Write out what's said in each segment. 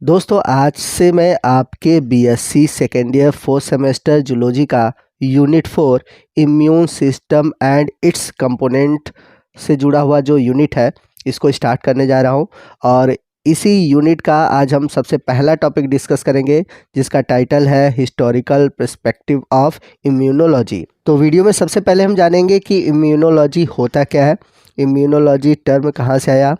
दोस्तों आज से मैं आपके BSc second year fourth semester zoology का unit 4 immune system and its component से जुड़ा हुआ जो यूनिट है इसको स्टार्ट करने जा रहा हूं। और इसी यूनिट का आज हम सबसे पहला टॉपिक डिस्कस करेंगे जिसका टाइटल है हिस्टोरिकल पर्सपेक्टिव ऑफ इम्यूनोलॉजी। तो वीडियो में सबसे पहले हम जानेंगे कि इम्यूनोलॉजी होता क्या है, इम्यूनोलॉजी टर्म कहाँ से आया।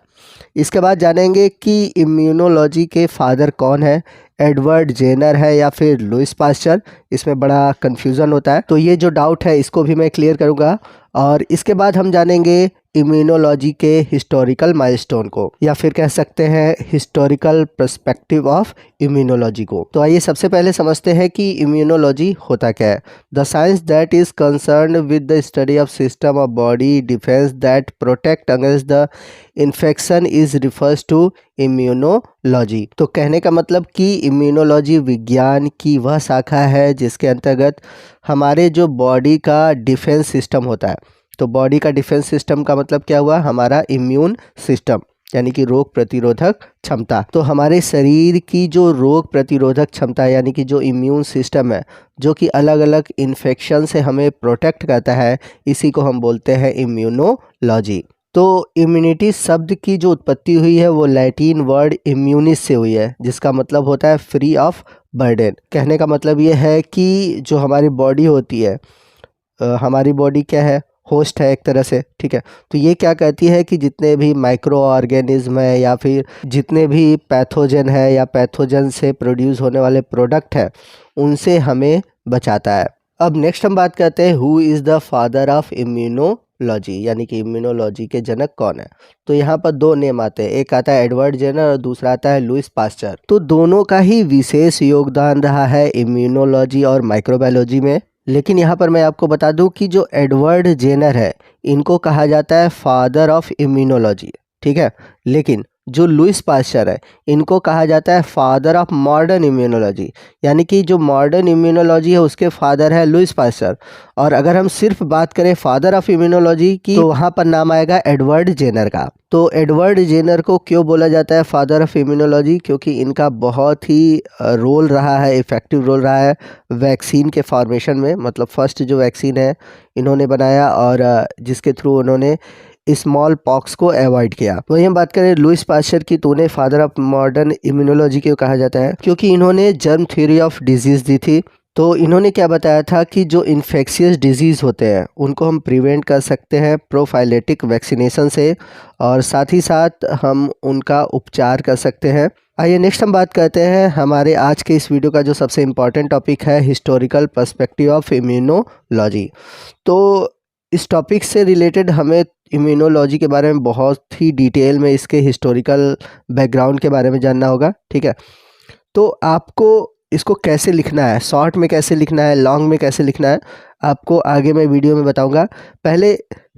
इसके बाद जानेंगे कि इम्यूनोलॉजी के फादर कौन है, एडवर्ड जेनर है या फिर लुइस पास्चर। इसमें बड़ा कन्फ्यूज़न होता है, तो ये जो डाउट है इसको भी मैं क्लियर करूँगा। और इसके बाद हम जानेंगे इम्यूनोलॉजी के हिस्टोरिकल माइलस्टोन को, या फिर कह सकते हैं हिस्टोरिकल पर्सपेक्टिव ऑफ इम्यूनोलॉजी को। तो आइए सबसे पहले समझते हैं कि इम्यूनोलॉजी होता क्या है। The science that is concern with the study of system of body defence that protect against the infection is refers to immunology. तो कहने का मतलब कि इम्यूनोलॉजी विज्ञान की वह शाखा है जिसके अंतर्गत हमारे जो बॉडी का डिफेंस सिस्टम होता है। तो बॉडी का डिफेंस सिस्टम का मतलब क्या हुआ, हमारा इम्यून सिस्टम यानी कि रोग प्रतिरोधक क्षमता। तो हमारे शरीर की जो रोग प्रतिरोधक क्षमता यानी कि जो इम्यून सिस्टम है जो कि अलग अलग इन्फेक्शन से हमें प्रोटेक्ट करता है, इसी को हम बोलते हैं इम्यूनोलॉजी। तो इम्यूनिटी शब्द की जो उत्पत्ति हुई है वो लैटिन वर्ड इम्यूनिस से हुई है, जिसका मतलब होता है फ्री ऑफ बर्डन। कहने का मतलब ये है कि जो हमारी बॉडी होती है, हमारी बॉडी क्या है, होस्ट है एक तरह से, ठीक है। तो ये क्या कहती है कि जितने भी माइक्रो ऑर्गेनिज्म है या फिर जितने भी पैथोजन है या पैथोजन से प्रोड्यूस होने वाले प्रोडक्ट है उनसे हमें बचाता है। अब नेक्स्ट हम बात करते हैं who is the father of immunology, यानी कि इम्यूनोलॉजी के जनक कौन है। तो यहाँ पर दो नेम आते हैं, एक आता है एडवर्ड जेनर और दूसरा आता है लुइस पास्चर। तो दोनों का ही विशेष योगदान रहा है इम्यूनोलॉजी और माइक्रोबायोलॉजी में। लेकिन यहाँ पर मैं आपको बता दूं कि जो एडवर्ड जेनर है इनको कहा जाता है फादर ऑफ इम्यूनोलॉजी, ठीक है। लेकिन जो लुइस पास्चर है इनको कहा जाता है फादर ऑफ मॉडर्न इम्यूनोलॉजी, यानी कि जो मॉडर्न इम्यूनोलॉजी है उसके फादर है लुइस पास्चर। और अगर हम सिर्फ बात करें फादर ऑफ इम्यूनोलॉजी की तो वहाँ पर नाम आएगा एडवर्ड जेनर का। तो एडवर्ड जेनर को क्यों बोला जाता है फादर ऑफ इम्यूनोलॉजी, क्योंकि इनका बहुत ही रोल रहा है, इफ़ेक्टिव रोल रहा है वैक्सीन के फॉर्मेशन में। मतलब फर्स्ट जो वैक्सीन है इन्होंने बनाया और जिसके थ्रू उन्होंने स्मॉल पॉक्स को अवॉइड किया। वहीं हम बात करें लुइस पास्चर की, तो उन्हें फादर ऑफ मॉडर्न इम्यूनोलॉजी क्यों कहा जाता है, क्योंकि इन्होंने जर्म थ्योरी ऑफ डिजीज़ दी थी। तो इन्होंने क्या बताया था कि जो इन्फेक्शियस डिजीज़ होते हैं उनको हम प्रिवेंट कर सकते हैं प्रोफाइलेटिक वैक्सीनेशन से, और साथ ही साथ हम उनका उपचार कर सकते हैं। आइए नेक्स्ट हम बात करते हैं हमारे आज के इस वीडियो का जो सबसे इम्पॉर्टेंट टॉपिक है हिस्टोरिकल पर्सपेक्टिव ऑफ इम्यूनोलॉजी। तो इस टॉपिक से रिलेटेड हमें इम्यूनोलॉजी के बारे में बहुत ही डिटेल में इसके हिस्टोरिकल बैकग्राउंड के बारे में जानना होगा, ठीक है। तो आपको इसको कैसे लिखना है, शॉर्ट में कैसे लिखना है, लॉन्ग में कैसे लिखना है, आपको आगे मैं वीडियो में बताऊंगा। पहले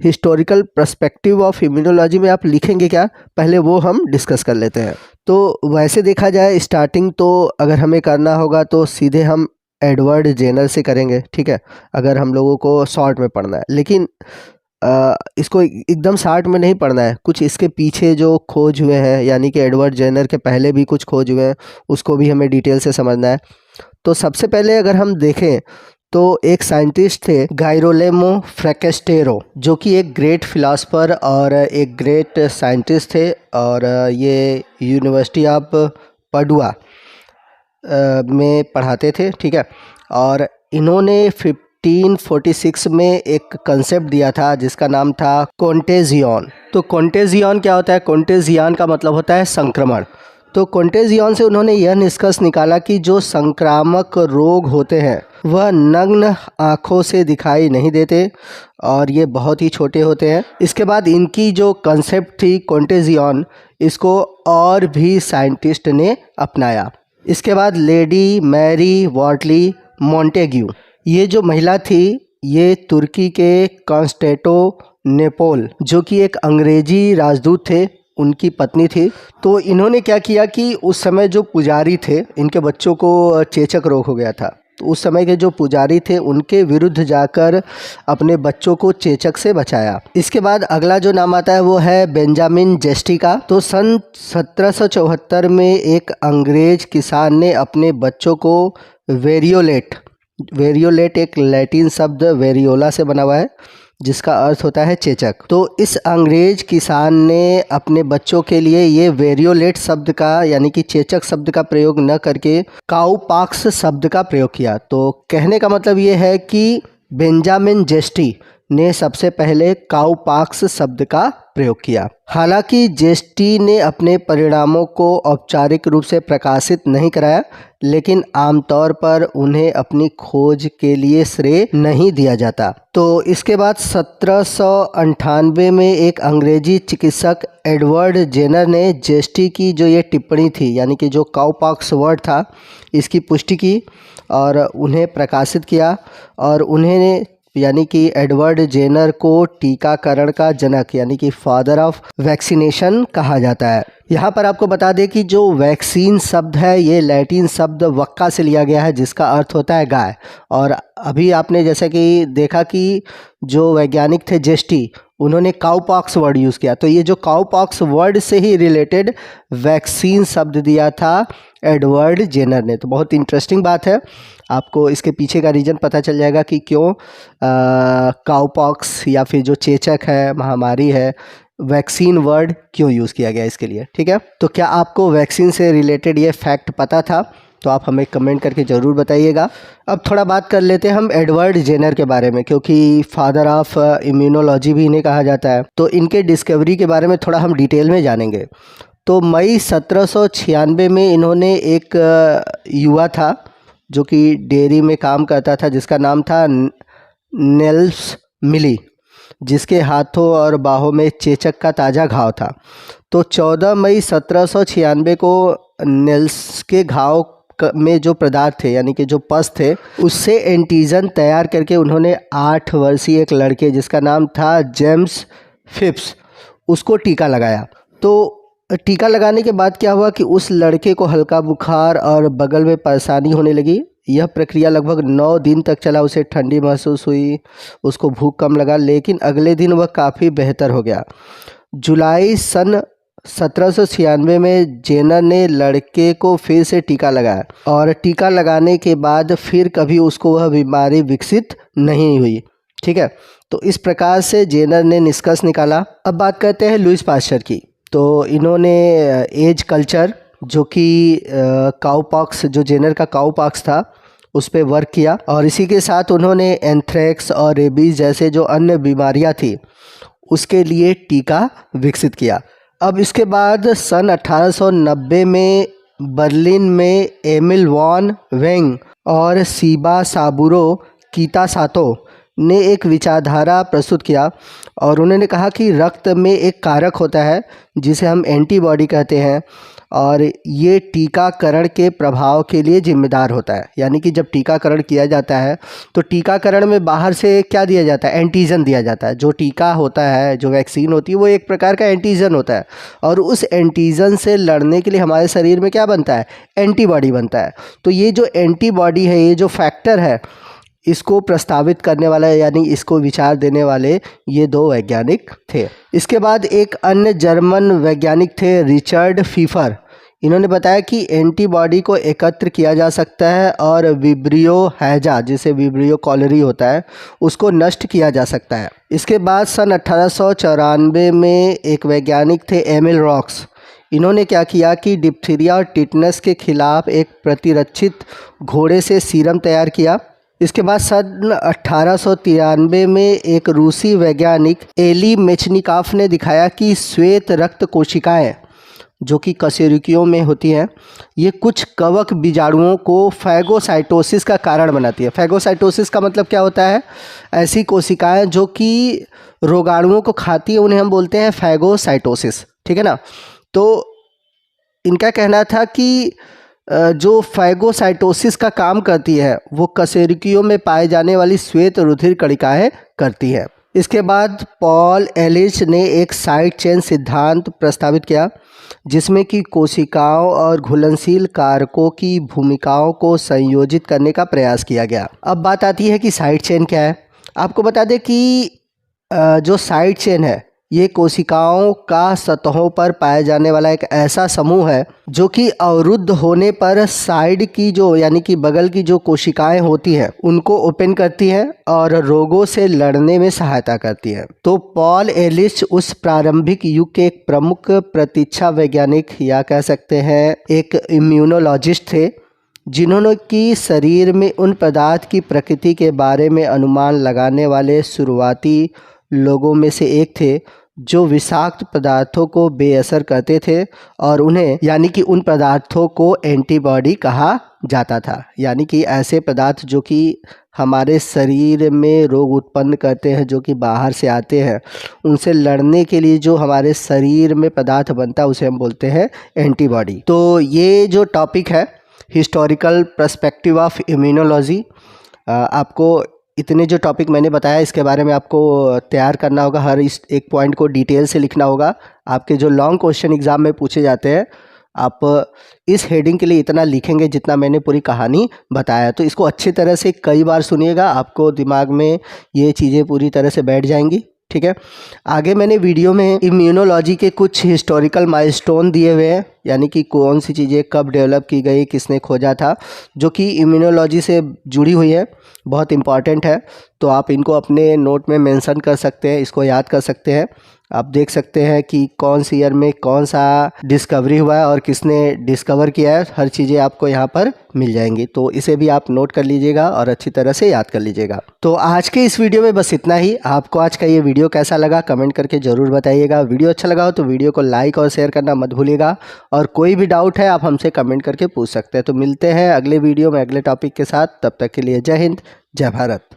हिस्टोरिकल पर्सपेक्टिव ऑफ इम्यूनोलॉजी में आप लिखेंगे क्या, पहले वो हम डिस्कस कर लेते हैं। तो वैसे देखा जाए स्टार्टिंग तो अगर हमें करना होगा तो सीधे हम एडवर्ड जेनर से करेंगे, ठीक है, अगर हम लोगों को शॉर्ट में पढ़ना है। लेकिन इसको एकदम शॉर्ट में नहीं पढ़ना है, कुछ इसके पीछे जो खोज हुए हैं यानी कि एडवर्ड जेनर के पहले भी कुछ खोज हुए हैं उसको भी हमें डिटेल से समझना है। तो सबसे पहले अगर हम देखें तो एक साइंटिस्ट थे गायरोलेमो फ्रैकेस्टेरो, जो कि एक ग्रेट फिलासफर और एक ग्रेट साइंटिस्ट थे, और ये यूनिवर्सिटी ऑफ पडुआ में पढ़ाते थे, ठीक है। और इन्होंने 1546 में एक कंसेप्ट दिया था जिसका नाम था कॉन्टेजियन। तो कॉन्टेजियन क्या होता है, कॉन्टेजियन का मतलब होता है संक्रमण। तो कॉन्टेजियन से उन्होंने यह निष्कर्ष निकाला कि जो संक्रामक रोग होते हैं वह नग्न आँखों से दिखाई नहीं देते और ये बहुत ही छोटे होते हैं। इसके बाद इनकी जो कंसेप्ट थी कॉन्टेजियन, इसको और भी साइंटिस्ट ने अपनाया। इसके बाद लेडी मैरी वॉर्टली मॉन्टेग्यू, ये जो महिला थी ये तुर्की के कॉन्स्टेंटिनोपल, जो कि एक अंग्रेजी राजदूत थे, उनकी पत्नी थी। तो इन्होंने क्या किया कि उस समय जो पुजारी थे इनके बच्चों को चेचक रोग हो गया था। तो उस समय के जो पुजारी थे उनके विरुद्ध जाकर अपने बच्चों को चेचक से बचाया। इसके बाद अगला जो नाम आता है वो है बेंजामिन जेस्टी का। तो सन 1774 में एक अंग्रेज किसान ने अपने बच्चों को वेरियोलेट एक लैटिन शब्द वेरियोला से बना हुआ है जिसका अर्थ होता है चेचक। तो इस अंग्रेज किसान ने अपने बच्चों के लिए ये वेरियोलेट शब्द का यानी कि चेचक शब्द का प्रयोग न करके काउपॉक्स शब्द का प्रयोग किया। तो कहने का मतलब ये है कि बेंजामिन जेस्टी ने सबसे पहले काउपॉक्स शब्द का प्रयोग किया। हालांकि जेस्टी ने अपने परिणामों को औपचारिक रूप से प्रकाशित नहीं कराया, लेकिन आमतौर पर उन्हें अपनी खोज के लिए श्रेय नहीं दिया जाता। तो इसके बाद 1798 में एक अंग्रेजी चिकित्सक एडवर्ड जेनर ने जेस्टी की जो ये टिप्पणी थी यानी कि जो काउपॉक्स वर्ड था इसकी पुष्टि की और उन्हें प्रकाशित किया। और उन्हें यानी कि एडवर्ड जेनर को टीकाकरण का जनक यानी कि फादर ऑफ वैक्सीनेशन कहा जाता है। यहाँ पर आपको बता दें कि जो वैक्सीन शब्द है ये लैटिन शब्द वक्का से लिया गया है जिसका अर्थ होता है गाय। और अभी आपने जैसा कि देखा कि जो वैज्ञानिक थे जेस्टी उन्होंने काउपॉक्स वर्ड यूज़ किया, तो ये जो काउपॉक्स वर्ड से ही रिलेटेड वैक्सीन शब्द दिया था एडवर्ड जेनर ने। तो बहुत इंटरेस्टिंग बात है, आपको इसके पीछे का रीज़न पता चल जाएगा कि क्यों काउपॉक्स या फिर जो चेचक है महामारी है वैक्सीन वर्ड क्यों यूज़ किया गया इसके लिए। ठीक है, तो क्या आपको वैक्सीन से रिलेटेड ये फैक्ट पता था? तो आप हमें कमेंट करके ज़रूर बताइएगा। अब थोड़ा बात कर लेते हैं हम एडवर्ड जेनर के बारे में, क्योंकि फादर ऑफ इम्यूनोलॉजी भी इन्हें कहा जाता है। तो इनके डिस्कवरी के बारे में थोड़ा हम डिटेल में जानेंगे। तो मई 1796 में इन्होंने एक युवा था जो कि डेयरी में काम करता था जिसका नाम था नेल्स मिली, जिसके हाथों और बाहों में चेचक का ताज़ा घाव था। तो 14 मई 1796 को नेल्स के घाव में जो पदार्थ थे यानी कि जो पस थे उससे एंटीजन तैयार करके उन्होंने 8 वर्षीय एक लड़के जिसका नाम था जेम्स फिप्स उसको टीका लगाया। तो टीका लगाने के बाद क्या हुआ कि उस लड़के को हल्का बुखार और बगल में परेशानी होने लगी। यह प्रक्रिया लगभग 9 दिन तक चला। उसे ठंडी महसूस हुई, उसको भूख कम लगा, लेकिन अगले दिन वह काफ़ी बेहतर हो गया। जुलाई सन 1796 में जेनर ने लड़के को फिर से टीका लगाया और टीका लगाने के बाद फिर कभी उसको वह बीमारी विकसित नहीं हुई। ठीक है, तो इस प्रकार से जेनर ने निष्कर्ष निकाला। अब बात करते हैं लुईस पास्चर की। तो इन्होंने एज कल्चर जो कि काउपॉक्स जो जेनर का काउपॉक्स था उस पर वर्क किया और इसी के साथ उन्होंने एंथ्रेक्स और रेबीज जैसे जो अन्य बीमारियां थी उसके लिए टीका विकसित किया। अब इसके बाद सन 1890 में बर्लिन में एमिल वॉन वेंग और सीबा साबुरो कीतासातो ने एक विचारधारा प्रस्तुत किया और उन्होंने कहा कि रक्त में एक कारक होता है जिसे हम एंटीबॉडी कहते हैं और ये टीकाकरण के प्रभाव के लिए जिम्मेदार होता है। यानी कि जब टीकाकरण किया जाता है तो टीकाकरण में बाहर से क्या दिया जाता है? एंटीजन दिया जाता है। जो टीका होता है, जो वैक्सीन होती है, वो एक प्रकार का एंटीजन होता है और उस एंटीजन से लड़ने के लिए हमारे शरीर में क्या बनता है? एंटीबॉडी बनता है। तो ये जो एंटीबॉडी है, ये जो फैक्टर है, इसको प्रस्तावित करने वाला यानी इसको विचार देने वाले ये 2 वैज्ञानिक थे। इसके बाद एक अन्य जर्मन वैज्ञानिक थे रिचर्ड फीफर। इन्होंने बताया कि एंटीबॉडी को एकत्र किया जा सकता है और विब्रियो हैजा जिसे विब्रियो कॉलरी होता है उसको नष्ट किया जा सकता है। इसके बाद सन 1894 में एक वैज्ञानिक थे एमिल रॉक्स। इन्होंने क्या किया कि डिप्थीरिया और टिटनस के खिलाफ एक प्रतिरक्षित घोड़े से सीरम तैयार किया। इसके बाद सन 1893 में एक रूसी वैज्ञानिक एली मेचनिकॉफ ने दिखाया कि श्वेत रक्त कोशिकाएं जो कि कशेरुकियों में होती हैं, ये कुछ कवक बीजाणुओं को फैगोसाइटोसिस का कारण बनाती है। फैगोसाइटोसिस का मतलब क्या होता है? ऐसी कोशिकाएं जो कि रोगाणुओं को खाती हैं उन्हें हम बोलते हैं फैगोसाइटोसिस। ठीक है ना। तो इनका कहना था कि जो फैगोसाइटोसिस का काम करती है वो कशेरुकियों में पाए जाने वाली श्वेत रुधिर कणिकाएं करती है। इसके बाद पॉल एलिस ने एक साइड चेन सिद्धांत प्रस्तावित किया जिसमें कि कोशिकाओं और घुलनशील कारकों की भूमिकाओं को संयोजित करने का प्रयास किया गया। अब बात आती है कि साइड चेन क्या है। आपको बता दें कि जो साइड चेन है ये कोशिकाओं का सतहों पर पाया जाने वाला एक ऐसा समूह है जो कि अवरुद्ध होने पर साइड की जो यानी कि बगल की जो कोशिकाएं होती हैं उनको ओपन करती हैं और रोगों से लड़ने में सहायता करती हैं। तो पॉल एलिस उस प्रारंभिक युग के एक प्रमुख प्रतीक्षा वैज्ञानिक या कह सकते हैं एक इम्यूनोलॉजिस्ट थे, जिन्होंने कि शरीर में उन पदार्थ की प्रकृति के बारे में अनुमान लगाने वाले शुरुआती लोगों में से एक थे जो विषाक्त पदार्थों को बेअसर करते थे और उन्हें यानी कि उन पदार्थों को एंटीबॉडी कहा जाता था। यानी कि ऐसे पदार्थ जो कि हमारे शरीर में रोग उत्पन्न करते हैं, जो कि बाहर से आते हैं, उनसे लड़ने के लिए जो हमारे शरीर में पदार्थ बनता है उसे हम बोलते हैं एंटीबॉडी। तो ये जो टॉपिक है हिस्टोरिकल पर्सपेक्टिव ऑफ इम्यूनोलॉजी, आपको इतने जो टॉपिक मैंने बताया इसके बारे में आपको तैयार करना होगा, हर इस एक पॉइंट को डिटेल से लिखना होगा। आपके जो लॉन्ग क्वेश्चन एग्ज़ाम में पूछे जाते हैं आप इस हेडिंग के लिए इतना लिखेंगे जितना मैंने पूरी कहानी बताया। तो इसको अच्छी तरह से कई बार सुनिएगा, आपको दिमाग में ये चीज़ें पूरी तरह से बैठ जाएंगी। ठीक है, आगे मैंने वीडियो में इम्यूनोलॉजी के कुछ हिस्टोरिकल माइलस्टोन दिए हुए हैं, यानी कि कौन सी चीज़ें कब डेवलप की गई, किसने खोजा था, जो कि इम्यूनोलॉजी से जुड़ी हुई है, बहुत इंपॉर्टेंट है। तो आप इनको अपने नोट में मेंशन कर सकते हैं, इसको याद कर सकते हैं। आप देख सकते हैं कि कौन सी ईयर में कौन सा डिस्कवरी हुआ है और किसने डिस्कवर किया है, हर चीज़ें आपको यहाँ पर मिल जाएंगी। तो इसे भी आप नोट कर लीजिएगा और अच्छी तरह से याद कर लीजिएगा। तो आज के इस वीडियो में बस इतना ही। आपको आज का ये वीडियो कैसा लगा कमेंट करके ज़रूर बताइएगा। वीडियो अच्छा लगा हो तो वीडियो को लाइक और शेयर करना मत भूलिएगा, और कोई भी डाउट है आप हमसे कमेंट करके पूछ सकते हैं। तो मिलते हैं अगले वीडियो में अगले टॉपिक के साथ, तब तक के लिए जय हिंद, जय भारत।